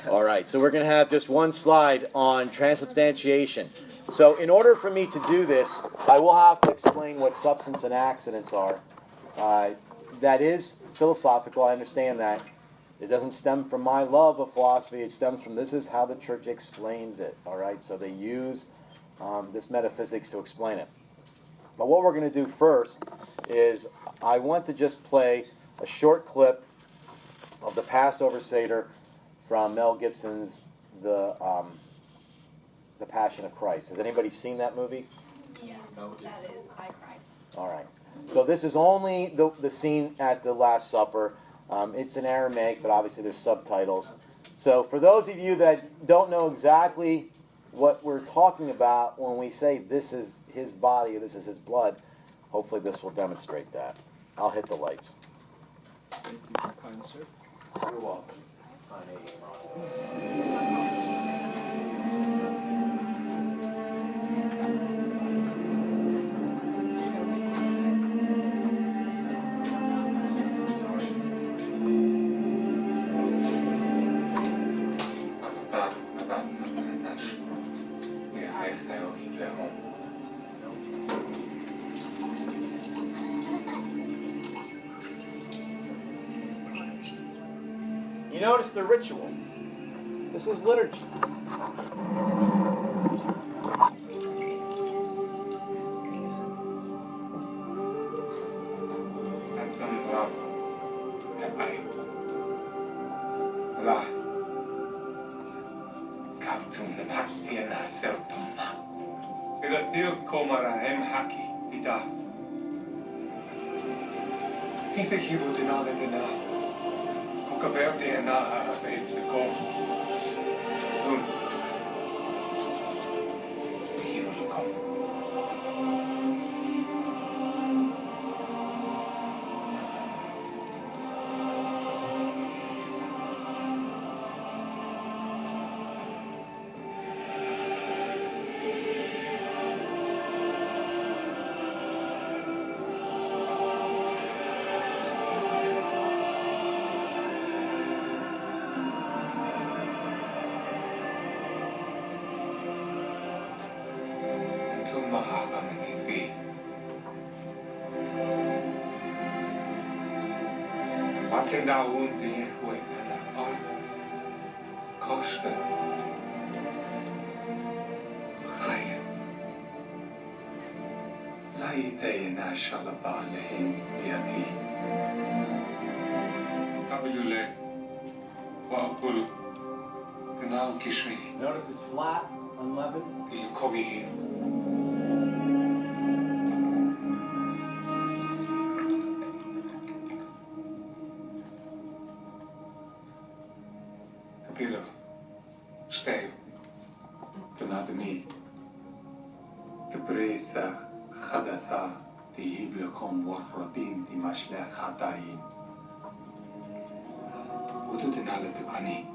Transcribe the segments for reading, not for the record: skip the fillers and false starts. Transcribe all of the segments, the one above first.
All right, so we're going to have just one slide on transubstantiation. So in order for me to do this, I will have to explain what substance and accidents are. That is philosophical, I understand that. It doesn't stem from my love of philosophy, it stems from this is how the church explains it, all right? So they use this metaphysics to explain it. But what we're going to do first is I want to just play a short clip of the Passover Seder from Mel Gibson's The Passion of Christ. Has anybody seen that movie? Yes, that is. I cried. All right. So this is only the scene at the Last Supper. It's in Aramaic, but obviously there's subtitles. So for those of you that don't know exactly what we're talking about when we say this is his body or this is his blood, hopefully this will demonstrate that. I'll hit the lights. Thank you, kind sir. You're welcome. You notice the ritual. This is liturgy. Notice it's flat, unleavened. Stay. Tanadami. Tabretha Hadatha Tihiblakom Wathrabin Timashla Hatayin. Ututinala Tibrani.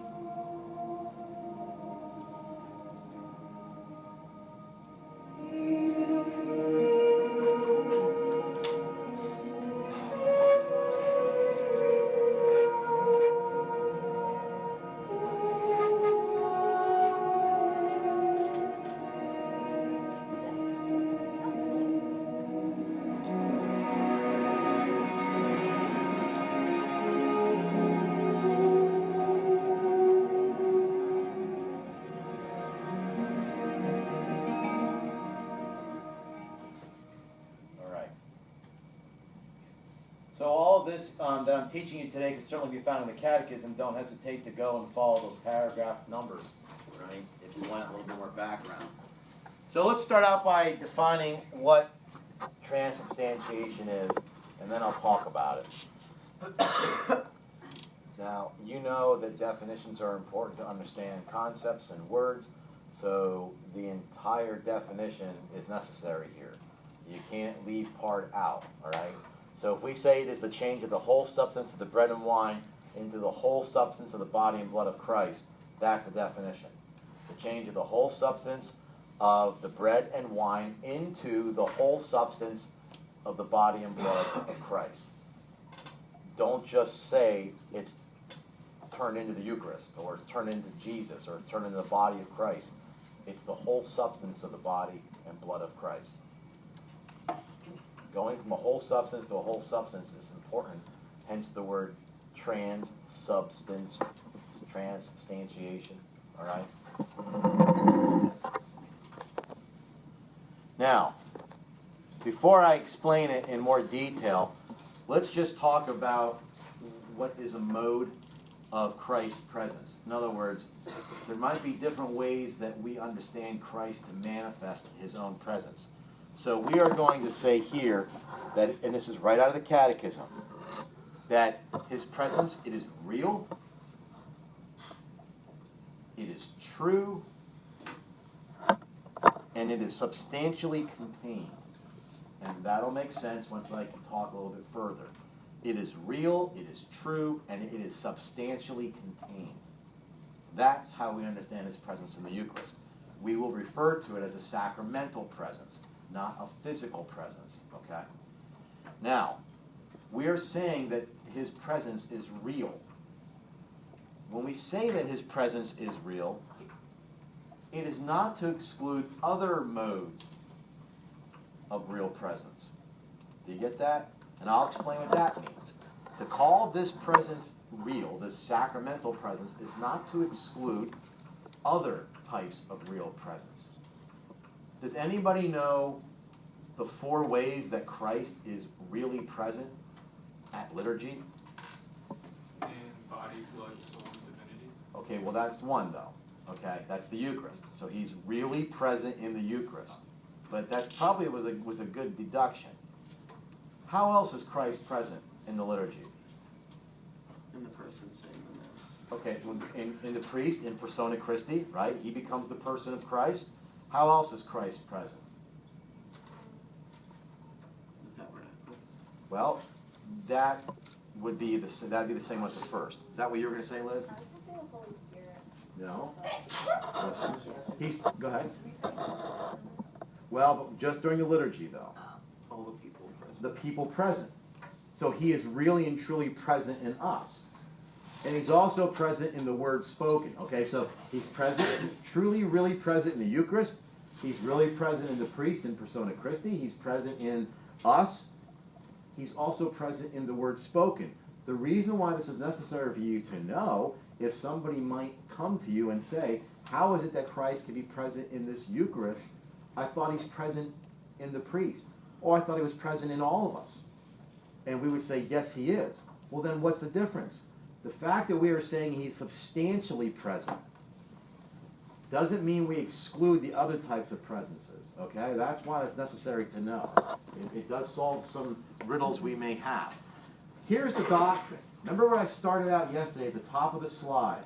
So all of this that I'm teaching you today can certainly be found in the Catechism. Don't hesitate to go and follow those paragraph numbers, right, if you want a little bit more background. So let's start out by defining what transubstantiation is, and then I'll talk about it. Now, you know that definitions are important to understand concepts and words, so the entire definition is necessary here. You can't leave part out, all right? So if we say it is the change of the whole substance of the bread and wine into the whole substance of the body and blood of Christ, that's the definition. The change of the whole substance of the bread and wine into the whole substance of the body and blood of Christ. Don't just say it's turned into the Eucharist, or it's turned into Jesus, or it's turned into the body of Christ. It's the whole substance of the body and blood of Christ. Going from a whole substance to a whole substance is important, hence the word transubstantiation, all right? Now, before I explain it in more detail, let's just talk about what is a mode of Christ's presence. In other words, there might be different ways that we understand Christ to manifest his own presence. So we are going to say here that, and this is right out of the Catechism, that his presence, it is real, it is true, and it is substantially contained. And that'll make sense once I can talk a little bit further. It is real, it is true, and it is substantially contained. That's how we understand his presence in the Eucharist. We will refer to it as a sacramental presence, not a physical presence, okay? Now, we are saying that his presence is real. When we say that his presence is real, it is not to exclude other modes of real presence. Do you get that? And I'll explain what that means. To call this presence real, this sacramental presence, is not to exclude other types of real presence. Does anybody know the 4 ways that Christ is really present at liturgy? In body, blood, soul, and divinity. Okay, well that's one though. Okay, that's the Eucharist. So he's really present in the Eucharist. But that probably was a good deduction. How else is Christ present in the liturgy? In the person saying the Mass. Okay, in the priest, in persona Christi, right? He becomes the person of Christ. How else is Christ present? The tabernacle. Well, that would be that'd be the same as the first. Is that what you were going to say, Liz? I was gonna say the Holy Spirit. No. Go ahead. Well, but just during the liturgy, though. All the people present. The people present. So he is really and truly present in us. And he's also present in the word spoken. Okay, so he's present, truly, really present in the Eucharist. He's really present in the priest in persona Christi. He's present in us. He's also present in the word spoken. The reason why this is necessary for you to know, if somebody might come to you and say, how is it that Christ can be present in this Eucharist? I thought he's present in the priest. Or I thought he was present in all of us. And we would say, yes, he is. Well, then what's the difference? The fact that we are saying he's substantially present doesn't mean we exclude the other types of presences, okay? That's why it's necessary to know. It does solve some riddles we may have. Here's the doctrine. Remember what I started out yesterday at the top of the slide.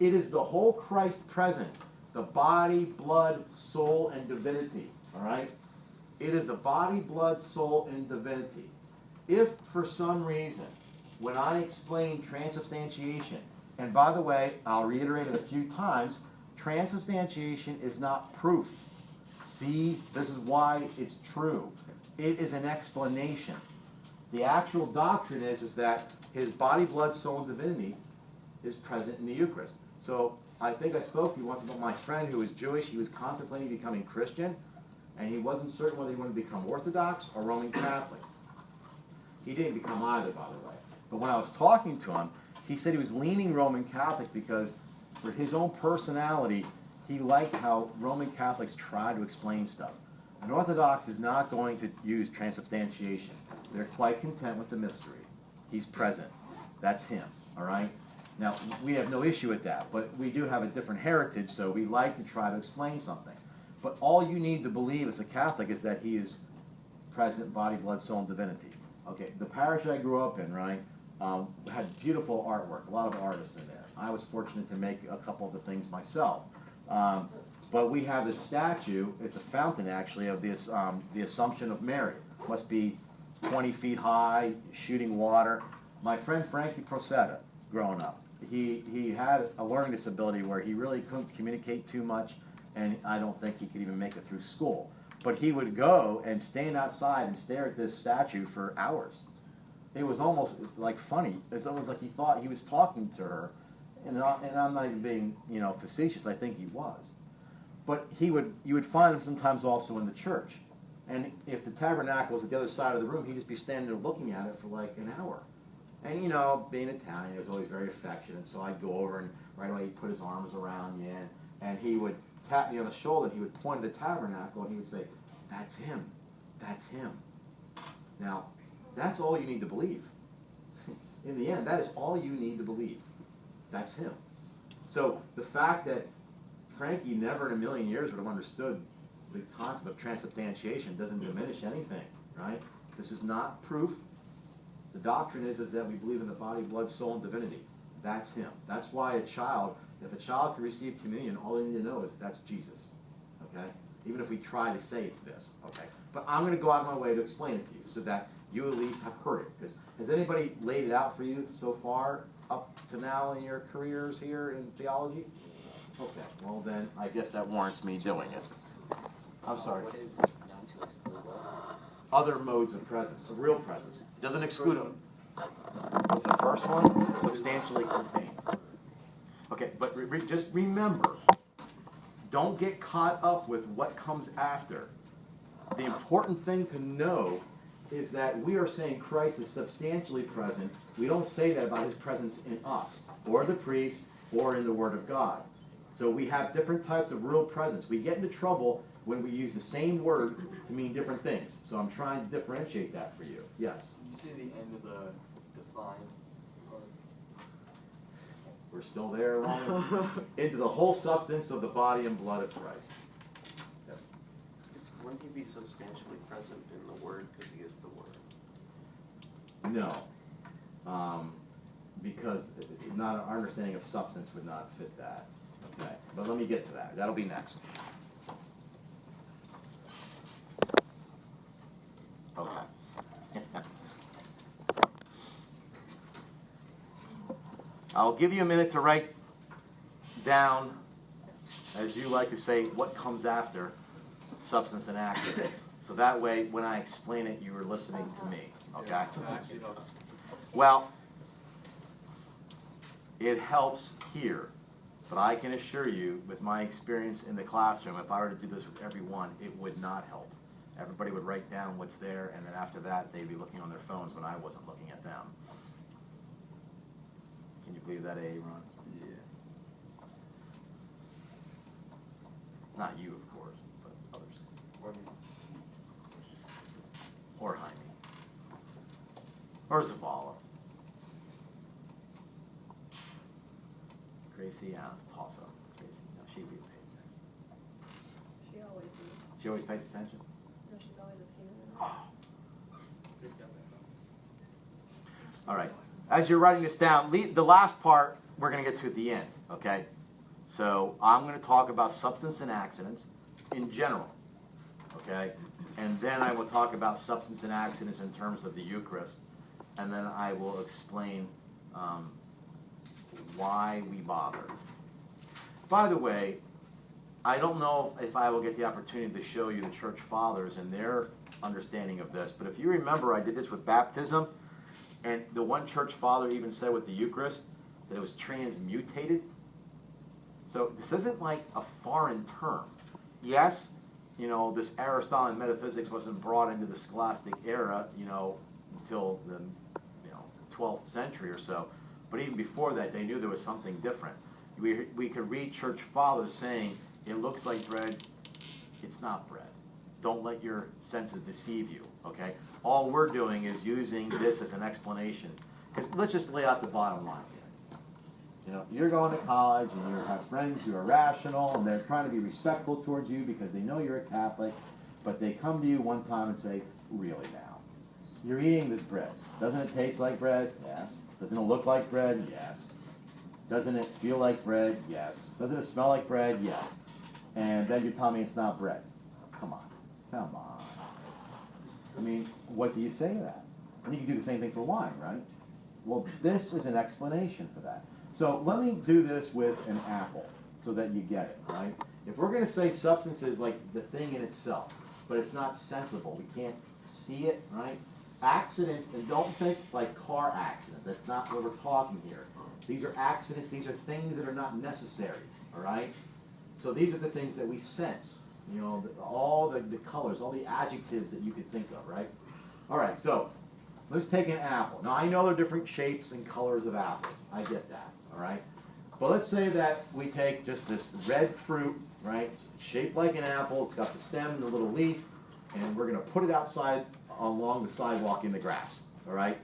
It is the whole Christ present, the body, blood, soul, and divinity, all right? It is the body, blood, soul, and divinity. If for some reason, when I explain transubstantiation, and by the way, I'll reiterate it a few times, transubstantiation is not proof. See, this is why it's true. It is an explanation. The actual doctrine is that his body, blood, soul, and divinity is present in the Eucharist. So I think I spoke to you once about my friend who was Jewish. He was contemplating becoming Christian, and he wasn't certain whether he wanted to become Orthodox or Roman Catholic. He didn't become either, by the way. But when I was talking to him, he said he was leaning Roman Catholic because for his own personality, he liked how Roman Catholics try to explain stuff. An Orthodox is not going to use transubstantiation. They're quite content with the mystery. He's present. That's him, all right? Now, we have no issue with that, but we do have a different heritage, so we like to try to explain something. But all you need to believe as a Catholic is that he is present, body, blood, soul, and divinity. Okay, the parish I grew up in, right, had beautiful artwork, a lot of artists in there. I was fortunate to make a couple of the things myself. But we have this statue, it's a fountain actually, of this, the Assumption of Mary. It must be 20 feet high, shooting water. My friend Frankie Procetta, growing up, he had a learning disability where he really couldn't communicate too much, and I don't think he could even make it through school. But he would go and stand outside and stare at this statue for hours. It was almost like funny. It's almost like he thought he was talking to her and I'm not even being, facetious, I think he was. But you would find him sometimes also in the church. And if the tabernacle was at the other side of the room, he'd just be standing there looking at it for like an hour. And being Italian, he was always very affectionate, so I'd go over and right away he'd put his arms around you, and he would tap me on the shoulder, and he would point at the tabernacle, and he would say, "That's him, that's him." Now, that's all you need to believe. In the end, that is all you need to believe. That's him. So the fact that Frankie never in a million years would have understood the concept of transubstantiation doesn't diminish anything, right? This is not proof. The doctrine is that we believe in the body, blood, soul, and divinity. That's him. That's why if a child can receive communion, all they need to know is that's Jesus, okay? Even if we try to say it's this, okay? But I'm going to go out of my way to explain it to you so that you at least have heard it. Because has anybody laid it out for you so far up to now in your careers here in theology? Okay, well then I guess that warrants me doing it. I'm sorry. What is known to exclude what? Other modes of presence, of real presence. It doesn't exclude them. What's the first one? Substantially contained. Okay, but just remember, don't get caught up with what comes after. The important thing to know is that we are saying Christ is substantially present. We don't say that about his presence in us, or the priest, or in the Word of God. So we have different types of real presence. We get into trouble when we use the same word to mean different things. So I'm trying to differentiate that for you. Yes? You say the end of the define part. We're still there, Ryan? Into the whole substance of the body and blood of Christ. Yes? Wouldn't he be substantially present in the Word because he is the Word? No. Because our understanding of substance would not fit that. Okay, but let me get to that. That'll be next. Okay. I'll give you a minute to write down, as you like to say, what comes after substance and accidents. So that way, when I explain it, you are listening to me. Okay? Well, it helps here. But I can assure you, with my experience in the classroom, if I were to do this with everyone, it would not help. Everybody would write down what's there, and then after that, they'd be looking on their phones when I wasn't looking at them. Can you believe that, Ron? Yeah. Not you, of course, but others. Or Jaime. Or Zavala. Gracie, yeah, it's a toss-up. Gracie, no, she would be paid. She always is. She always pays attention? No, she's always a few minutes. Oh. All right. As you're writing this down, the last part we're going to get to at the end, okay? So I'm going to talk about substance and accidents in general, okay? And then I will talk about substance and accidents in terms of the Eucharist, and then I will explain why we bother. By the way, I don't know if I will get the opportunity to show you the Church Fathers and their understanding of this, but if you remember, I did this with baptism, and the one Church Father even said with the Eucharist that it was transmutated. So this isn't like a foreign term. Yes, this Aristotelian metaphysics wasn't brought into the scholastic era, until the 12th century or so. But even before that, they knew there was something different. We could read Church Fathers saying, it looks like bread, it's not bread. Don't let your senses deceive you, okay? All we're doing is using this as an explanation. Because let's just lay out the bottom line here. You're going to college and you have friends who are rational and they're trying to be respectful towards you because they know you're a Catholic, but they come to you one time and say, really now? You're eating this bread. Doesn't it taste like bread? Yes. Doesn't it look like bread? Yes. Doesn't it feel like bread? Yes. Doesn't it smell like bread? Yes. And then you tell me it's not bread. Come on. Come on. I mean, what do you say to that? And you can do the same thing for wine, right? Well, this is an explanation for that. So let me do this with an apple so that you get it, right? If we're going to say substance is like the thing in itself, but it's not sensible, we can't see it, right? Accidents, and don't think like car accident. That's not what we're talking here. These are accidents. These are things that are not necessary. All right? So these are the things that we sense. You know, all the colors, all the adjectives that you could think of, right? All right, so let's take an apple. Now, I know there are different shapes and colors of apples. I get that, all right? But let's say that we take just this red fruit, right? It's shaped like an apple. It's got the stem and the little leaf, and we're going to put it outside along the sidewalk in the grass, all right?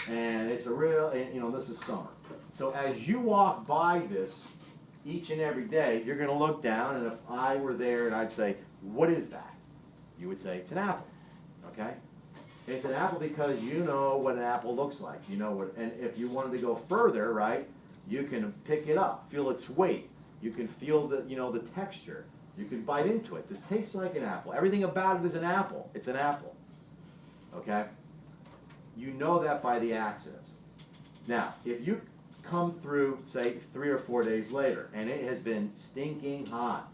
And it's a real, you know, this is summer. So as you walk by this each and every day, you're going to look down, and if I were there and I'd say, what is that? You would say, it's an apple, okay? It's an apple because you know what an apple looks like. You know what, and if you wanted to go further, right, you can pick it up, feel its weight. You can feel the, you know, the texture. You can bite into it. This tastes like an apple. Everything about it is an apple. It's an apple, okay? You know that by the accidents. Now, if you come through, say, 3 or 4 days later, and it has been stinking hot,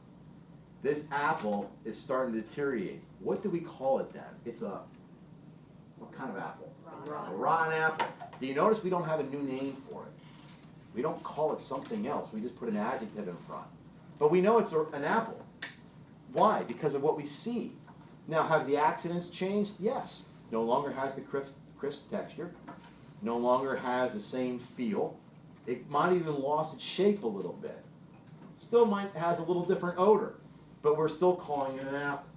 this apple is starting to deteriorate. What do we call it then? It's a, what kind of apple? Rotten. A rotten apple. Do you notice we don't have a new name for it? We don't call it something else. We just put an adjective in front. But we know it's an apple. Why? Because of what we see. Now, have the accidents changed? Yes. No longer has the crisp texture. No longer has the same feel. It might even lost its shape a little bit. Still might has a little different odor, but we're still calling it an apple.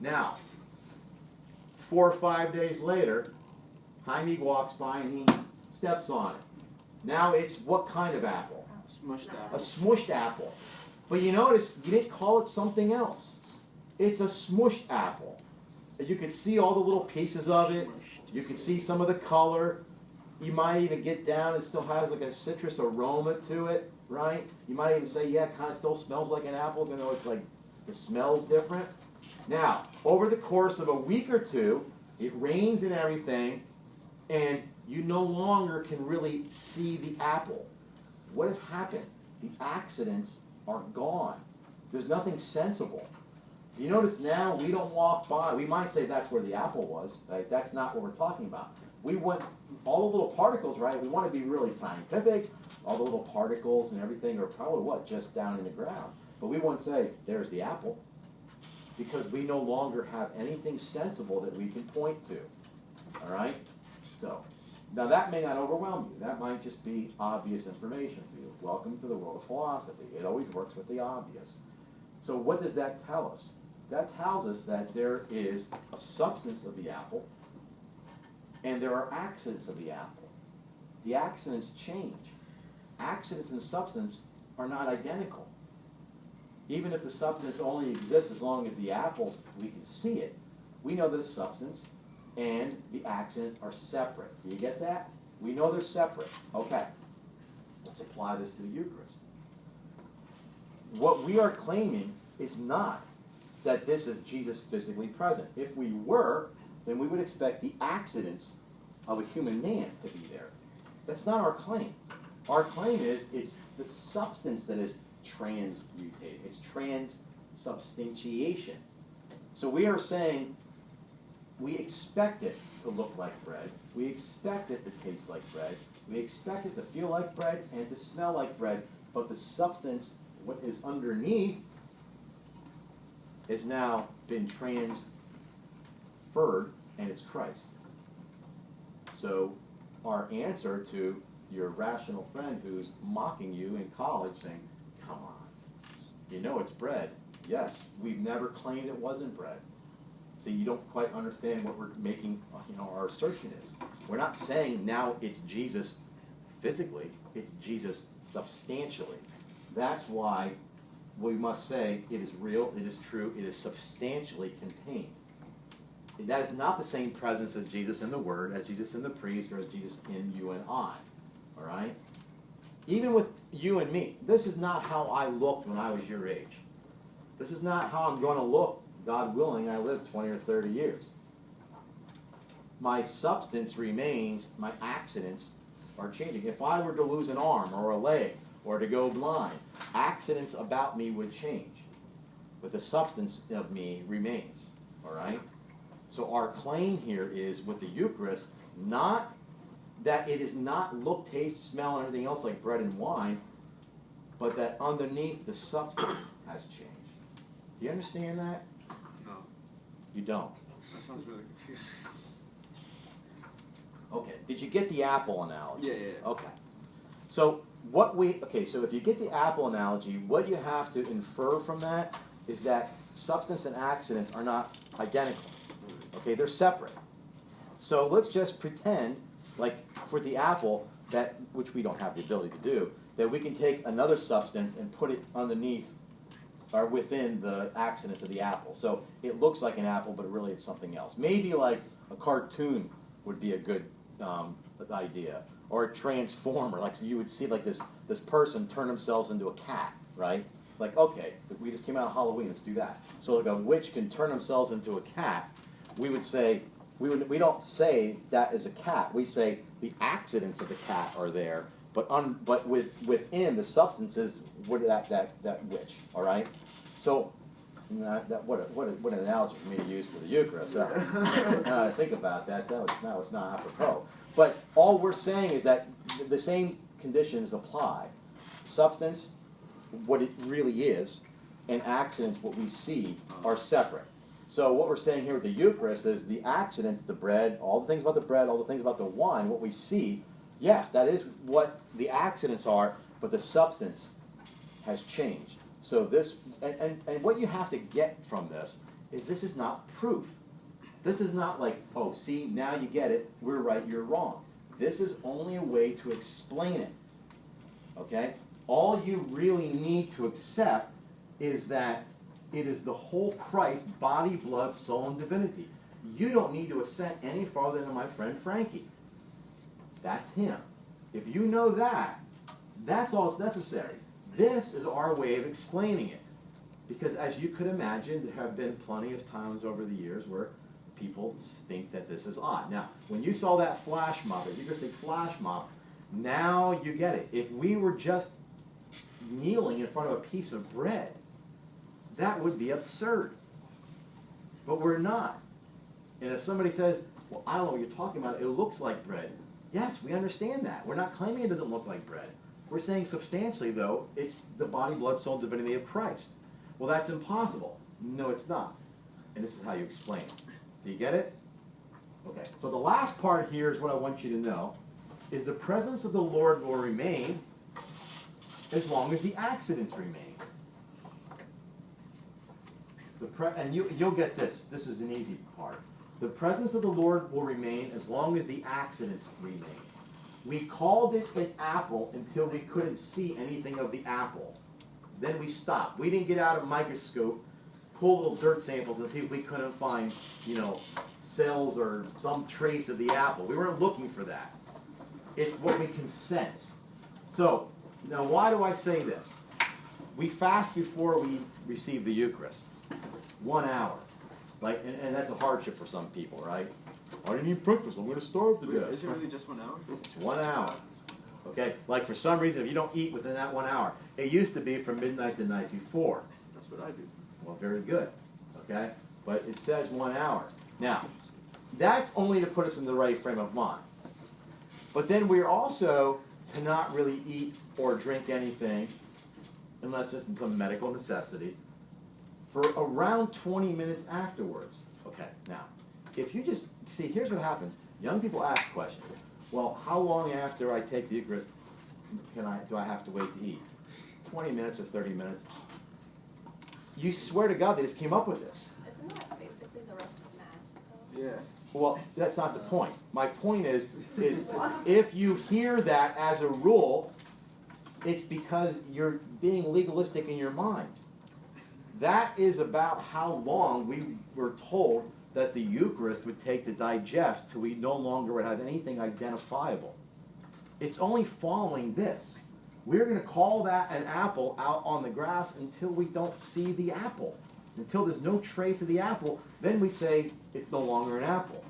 Now, 4 or 5 days later, Jaime walks by and he steps on it. Now it's what kind of apple? Smushed A apple. smushed apple. But you notice you didn't call it something else. It's a smushed apple. You can see all the little pieces of it. You can see some of the color. You might even get down, it still has like a citrus aroma to it, right? You might even say, yeah, it kind of still smells like an apple, even though it's like, the smell's different. Now, over the course of a week or two, it rains and everything, and you no longer can really see the apple. What has happened? The accidents are gone. There's nothing sensible. Do you notice now we don't walk by, we might say that's where the apple was, right? That's not what we're talking about. We want all the little particles, right? We want to be really scientific. All the little particles and everything are probably what? Just down in the ground. But we won't say, there's the apple. Because we no longer have anything sensible that we can point to. All right? So, now that may not overwhelm you. That might just be obvious information for you. Welcome to the world of philosophy. It always works with the obvious. So what does that tell us? That tells us that there is a substance of the apple, and there are accidents of the apple. The accidents change. Accidents and substance are not identical. Even if the substance only exists as long as the apples, we can see it. We know that the substance and the accidents are separate. Do you get that? We know they're separate. Okay. Let's apply this to the Eucharist. What we are claiming is not that this is Jesus physically present. If we were, then we would expect the accidents of a human man to be there. That's not our claim. Our claim is it's the substance that is transmutated. It's transubstantiation. So we are saying we expect it to look like bread. We expect it to taste like bread. We expect it to feel like bread and to smell like bread. But the substance, what is underneath, has now been transferred, and it's Christ. So our answer to your rational friend who's mocking you in college saying, come on, you know it's bread. Yes, we've never claimed it wasn't bread. See, you don't quite understand what we're making, our assertion is. We're not saying now it's Jesus physically, it's Jesus substantially. That's why we must say it is real, it is true, it is substantially contained. That is not the same presence as Jesus in the Word, as Jesus in the priest, or as Jesus in you and I. All right? Even with you and me, this is not how I looked when I was your age. This is not how I'm going to look, God willing, I live 20 or 30 years. My substance remains, my accidents are changing. If I were to lose an arm or a leg or to go blind, accidents about me would change. But the substance of me remains. All right? So our claim here is with the Eucharist, not that it is not look, taste, smell, and everything else like bread and wine, but that underneath the substance has changed. Do you understand that? No, You don't. that sounds really confusing. Okay. Did you get the apple analogy? Yeah. Okay. So so if you get the apple analogy, what you have to infer from that is that substance and accidents are not identical. Okay, they're separate. So let's just pretend, like for the apple, that which we don't have the ability to do, that we can take another substance and put it underneath or within the accidents of the apple. So it looks like an apple, but really it's something else. Maybe like a cartoon would be a good idea, or a transformer. Like so you would see like this person turn themselves into a cat, right? Like, okay, we just came out of Halloween, let's do that. So like a witch can turn themselves into a cat. We would say, we don't say that is a cat. We say the accidents of the cat are there, but within the substances, what that witch, all right? So what an analogy for me to use for the Eucharist. So, now I think about that, that was not apropos. But all we're saying is that the same conditions apply. Substance, what it really is, and accidents, what we see, are separate. So what we're saying here with the Eucharist is the accidents, the bread, all the things about the bread, all the things about the wine, what we see, yes, that is what the accidents are, but the substance has changed. So this, and what you have to get from this is not proof. This is not like, oh, see, now you get it, we're right, you're wrong. This is only a way to explain it, okay? All you really need to accept is that it is the whole Christ, body, blood, soul, and divinity. You don't need to ascend any farther than my friend Frankie. That's him. If you know that, that's all that's necessary. This is our way of explaining it. Because as you could imagine, there have been plenty of times over the years where people think that this is odd. Now, when you saw that flash mob, the Eucharistic flash mob, now you get it. If we were just kneeling in front of a piece of bread, that would be absurd. But we're not. And if somebody says, well, I don't know what you're talking about, it looks like bread. Yes, we understand that. We're not claiming it doesn't look like bread. We're saying substantially, though, it's the body, blood, soul, divinity of Christ. Well, that's impossible. No, it's not. And this is how you explain it. Do you get it? Okay. So the last part here is what I want you to know, is the presence of the Lord will remain as long as the accidents remain. And you'll get this. This is an easy part. The presence of the Lord will remain as long as the accidents remain. We called it an apple until we couldn't see anything of the apple. Then we stopped. We didn't get out a microscope, pull little dirt samples and see if we couldn't find, cells or some trace of the apple. We weren't looking for that. It's what we can sense. So, now why do I say this? We fast before we receive the Eucharist. 1 hour. And that's a hardship for some people, right? I didn't eat breakfast, I'm going to starve to death. Is it really just 1 hour? It's 1 hour. Okay? Like for some reason, if you don't eat within that 1 hour, it used to be from midnight the night before. That's what I do. Well, very good. Okay? But it says 1 hour. Now, that's only to put us in the right frame of mind. But then we're also to not really eat or drink anything, unless it's some medical necessity, for around 20 minutes afterwards. Okay, now, if you just, see, here's what happens. Young people ask questions. Well, how long after I take the Eucharist do I have to wait to eat? 20 minutes or 30 minutes? You swear to God they just came up with this. Isn't that basically the rest of Mass, though? Yeah. Well, that's not the point. My point is if you hear that as a rule, it's because you're being legalistic in your mind. That is about how long we were told that the Eucharist would take to digest till we no longer would have anything identifiable. It's only following this. We're going to call that an apple out on the grass until we don't see the apple. Until there's no trace of the apple, then we say it's no longer an apple.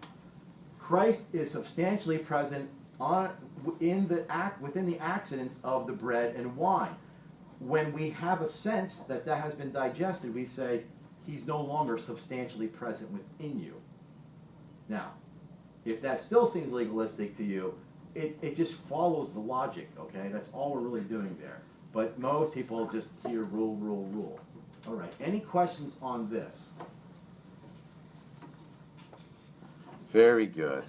Christ is substantially present within the accidents of the bread and wine. When we have a sense that that has been digested, we say, he's no longer substantially present within you. Now, if that still seems legalistic to you, it just follows the logic, okay? That's all we're really doing there. But most people just hear rule, rule, rule. All right, any questions on this? Very good.